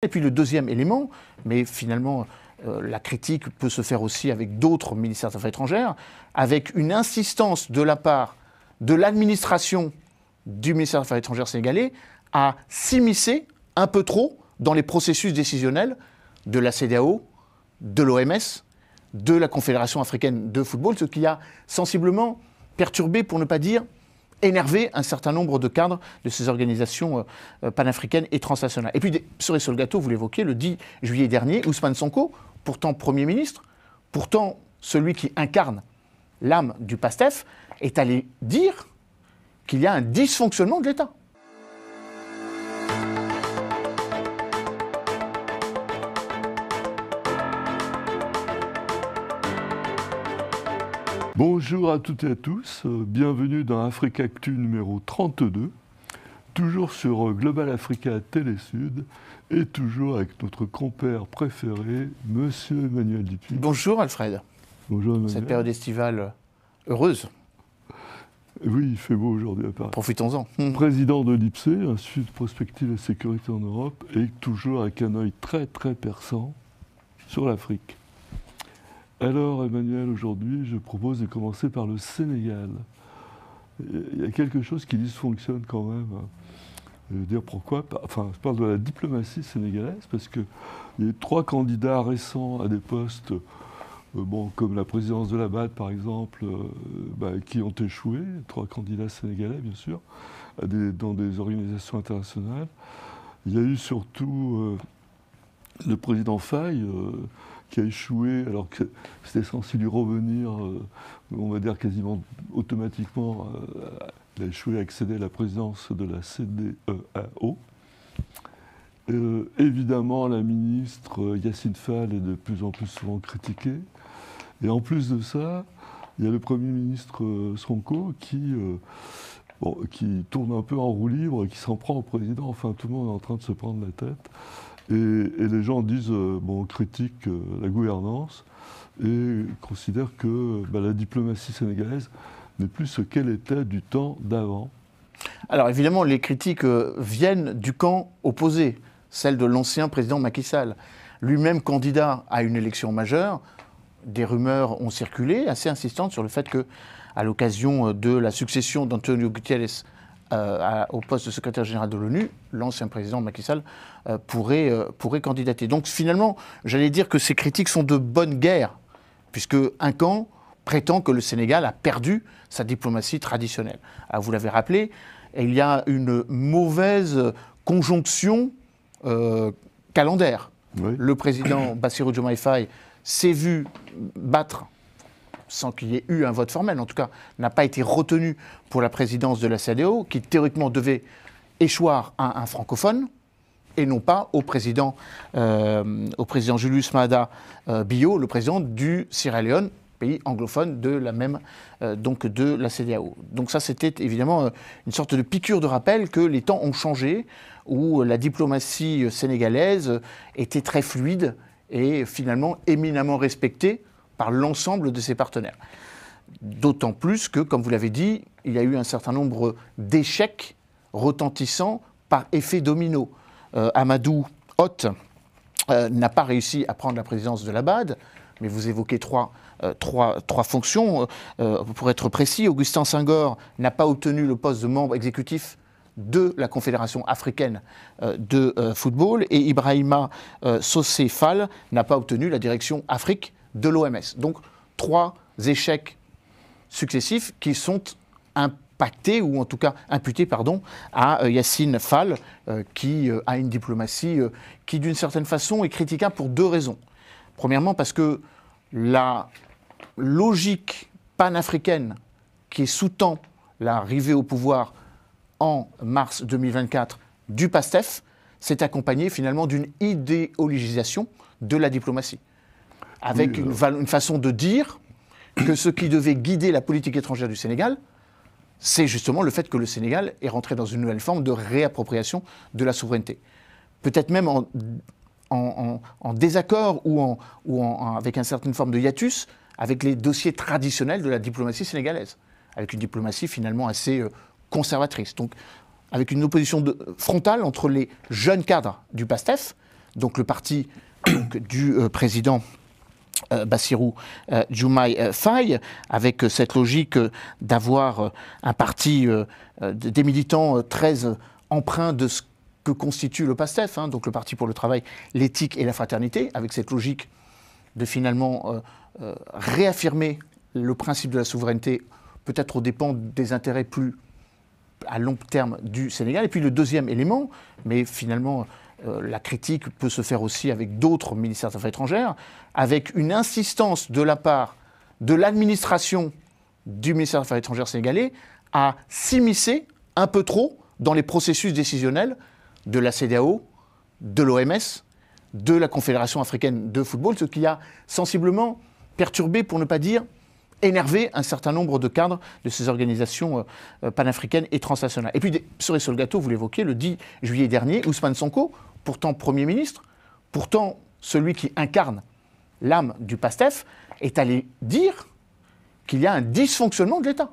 Et puis le deuxième élément, mais finalement la critique peut se faire aussi avec d'autres ministères des Affaires étrangères, avec une insistance de la part de l'administration du ministère des Affaires étrangères sénégalais à s'immiscer un peu trop dans les processus décisionnels de la CEDEAO, de l'OMS, de la Confédération africaine de football, ce qui a sensiblement perturbé, pour ne pas dire énervé, un certain nombre de cadres de ces organisations panafricaines et transnationales. Et puis, cerise sur le gâteau, vous l'évoquez, le 10 juillet dernier, Ousmane Sonko, pourtant Premier ministre, pourtant celui qui incarne l'âme du PASTEF, est allé dire qu'il y a un dysfonctionnement de l'État. Bonjour à toutes et à tous, bienvenue dans Africactu numéro 32, toujours sur Global Africa Télé-Sud et toujours avec notre compère préféré, Monsieur Emmanuel Dupuis. Bonjour Alfred. Bonjour Emmanuel. Cette période estivale heureuse. Oui, il fait beau aujourd'hui à Paris. Profitons-en. Président de l'IPSE, Institut de prospective et sécurité en Europe, et toujours avec un œil très perçant sur l'Afrique. Alors Emmanuel, aujourd'hui, je propose de commencer par le Sénégal. Il y a quelque chose qui dysfonctionne quand même. Je veux dire pourquoi. Enfin, je parle de la diplomatie sénégalaise, parce qu'il y a eu 3 candidats récents à des postes, comme la présidence de la BAD par exemple, qui ont échoué. 3 candidats sénégalais, bien sûr, dans des organisations internationales. Il y a eu surtout le président Faye, qui a échoué, alors que c'était censé lui revenir, on va dire quasiment automatiquement, il a échoué à accéder à la présidence de la CEDEAO. Évidemment, la ministre Yacine Fall est de plus en plus souvent critiquée. Et en plus de ça, il y a le Premier ministre Sonko qui tourne un peu en roue libre et qui s'en prend au président. Enfin, tout le monde est en train de se prendre la tête. Et les gens disent, critiquent la gouvernance et considèrent que la diplomatie sénégalaise n'est plus ce qu'elle était du temps d'avant. Alors évidemment, les critiques viennent du camp opposé, celle de l'ancien président Macky Sall. Lui-même candidat à une élection majeure, des rumeurs ont circulé assez insistantes sur le fait que, à l'occasion de la succession d'Antonio Guterres au poste de secrétaire général de l'ONU, l'ancien président Macky Sall pourrait candidater. Donc finalement, j'allais dire que ces critiques sont de bonne guerre, puisque un camp prétend que le Sénégal a perdu sa diplomatie traditionnelle. Alors vous l'avez rappelé, il y a une mauvaise conjonction calendaire. Oui. Le président Bassirou Diomaye Faye s'est vu battre, sans qu'il y ait eu un vote formel, en tout cas, n'a pas été retenu pour la présidence de la CEDEAO, qui théoriquement devait échoir à un francophone, et non pas au président Julius Maada Bio, le président du Sierra Leone, pays anglophone de la CEDEAO. Donc ça, c'était évidemment une sorte de piqûre de rappel que les temps ont changé, où la diplomatie sénégalaise était très fluide et finalement éminemment respectée par l'ensemble de ses partenaires. D'autant plus que, comme vous l'avez dit, il y a eu un certain nombre d'échecs retentissants par effet domino. Amadou Hott n'a pas réussi à prendre la présidence de la BAD, mais vous évoquez trois fonctions. Pour être précis, Augustin Senghor n'a pas obtenu le poste de membre exécutif de la Confédération africaine de football, et Ibrahima Sosé Fall n'a pas obtenu la direction Afrique de l'OMS. Donc 3 échecs successifs qui sont impactés, ou en tout cas imputés, à Yacine Fall, qui a une diplomatie qui, d'une certaine façon, est critiquable pour 2 raisons. Premièrement, parce que la logique panafricaine qui sous-tend l'arrivée au pouvoir en mars 2024 du PASTEF s'est accompagnée finalement d'une idéologisation de la diplomatie, avec une façon de dire que ce qui devait guider la politique étrangère du Sénégal, c'est justement le fait que le Sénégal est rentré dans une nouvelle forme de réappropriation de la souveraineté. Peut-être même en désaccord ou avec une certaine forme de hiatus avec les dossiers traditionnels de la diplomatie sénégalaise, avec une diplomatie finalement assez conservatrice. Donc avec une opposition frontale entre les jeunes cadres du PASTEF, donc le parti du président Bassirou Diomaye Faye, avec cette logique d'avoir un parti des militants très empreints de ce que constitue le PASTEF, donc le Parti pour le travail, l'éthique et la fraternité, avec cette logique de finalement réaffirmer le principe de la souveraineté, peut-être aux dépens des intérêts plus à long terme du Sénégal. Et puis le deuxième élément, mais finalement la critique peut se faire aussi avec d'autres ministères des Affaires étrangères, avec une insistance de la part de l'administration du ministère des Affaires étrangères sénégalais à s'immiscer un peu trop dans les processus décisionnels de la CEDEAO, de l'OMS, de la Confédération africaine de football, ce qui a sensiblement perturbé, pour ne pas dire énervé, un certain nombre de cadres de ces organisations panafricaines et transnationales. Et puis, cerise sur le gâteau, vous l'évoquez, le 10 juillet dernier, Ousmane Sonko, pourtant Premier ministre, pourtant celui qui incarne l'âme du PASTEF, est allé dire qu'il y a un dysfonctionnement de l'État,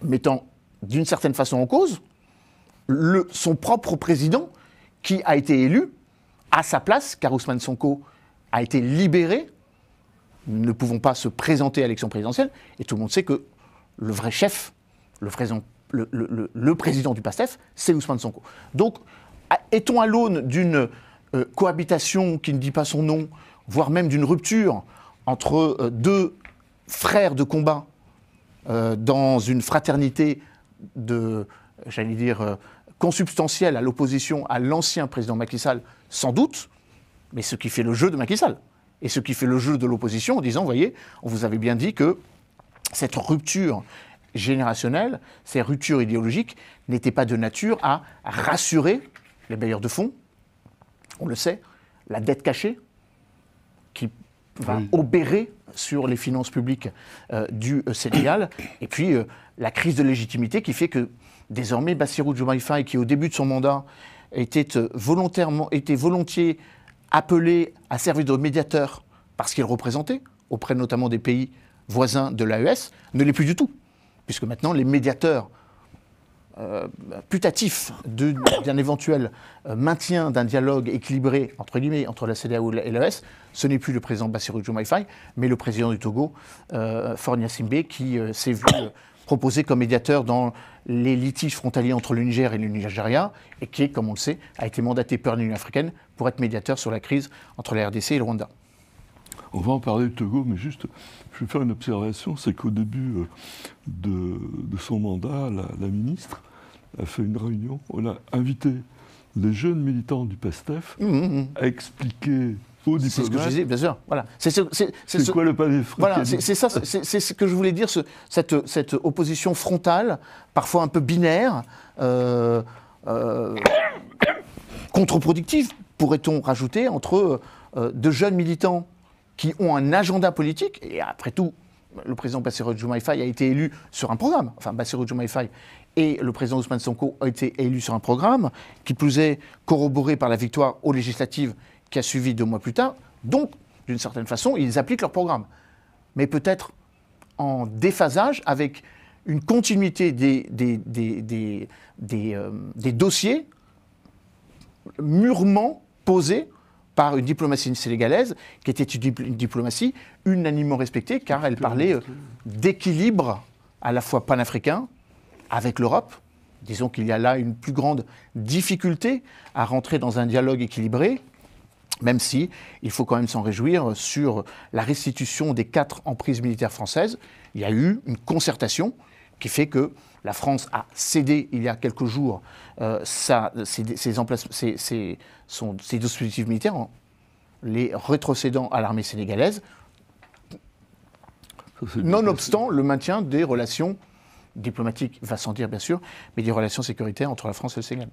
mettant d'une certaine façon en cause son propre président qui a été élu à sa place, car Ousmane Sonko a été libéré, ne pouvons pas se présenter à l'élection présidentielle, et tout le monde sait que le vrai chef, le président du PASTEF, c'est Ousmane Sonko. Donc, est-on à l'aune d'une cohabitation qui ne dit pas son nom, voire même d'une rupture entre deux frères de combat dans une fraternité j'allais dire, consubstantielle à l'opposition à l'ancien président Macky Sall, sans doute, mais ce qui fait le jeu de Macky Sall, et ce qui fait le jeu de l'opposition en disant, vous voyez, on vous avait bien dit que cette rupture générationnelle, ces ruptures idéologiques, n'étaient pas de nature à rassurer les bailleurs de fonds. On le sait, la dette cachée, qui va obérer sur les finances publiques du Sénégal, et puis la crise de légitimité qui fait que désormais Bassirou Diomaye Faye, qui au début de son mandat était volontiers appelé à servir de médiateur parce qu'il représentait, auprès notamment des pays voisins de l'AES, ne l'est plus du tout, puisque maintenant les médiateurs putatifs d'un éventuel maintien d'un dialogue équilibré, entre guillemets, entre la CEDEAO et l'AES, ce n'est plus le président Bassirou Diomaye Faye, mais le président du Togo, Faure Gnassingbé, qui s'est vu proposé comme médiateur dans les litiges frontaliers entre le Niger et le Nigeria, et qui, comme on le sait, a été mandaté par l'Union africaine pour être médiateur sur la crise entre la RDC et le Rwanda. On va en parler du Togo, mais juste, je vais faire une observation, c'est qu'au début de son mandat, la ministre a fait une réunion, on a invité les jeunes militants du PASTEF à expliquer aux diplomates... C'est ce que je disais, bien sûr. Voilà. C'est quoi le PASTEF? Voilà, c'est ça, c'est ce que je voulais dire, cette opposition frontale, parfois un peu binaire, contre-productive, pourrait-on rajouter, entre de jeunes militants qui ont un agenda politique, et après tout, le président Bassirou Diomaye Faye a été élu sur un programme, enfin Bassirou Diomaye Faye et le président Ousmane Sonko ont été élus sur un programme, qui plus est corroboré par la victoire aux législatives qui a suivi 2 mois plus tard. Donc, d'une certaine façon, ils appliquent leur programme. Mais peut-être en déphasage avec une continuité des dossiers mûrement posés par une diplomatie sénégalaise qui était une diplomatie unanimement respectée, car elle parlait d'équilibre à la fois panafricain avec l'Europe. Disons qu'il y a là une plus grande difficulté à rentrer dans un dialogue équilibré, même si il faut quand même s'en réjouir sur la restitution des 4 emprises militaires françaises. Il y a eu une concertation qui fait que la France a cédé il y a quelques jours ses dispositifs militaires en les rétrocédant à l'armée sénégalaise, nonobstant le maintien des relations diplomatiques, va sans dire bien sûr, mais des relations sécuritaires entre la France et le Sénégal.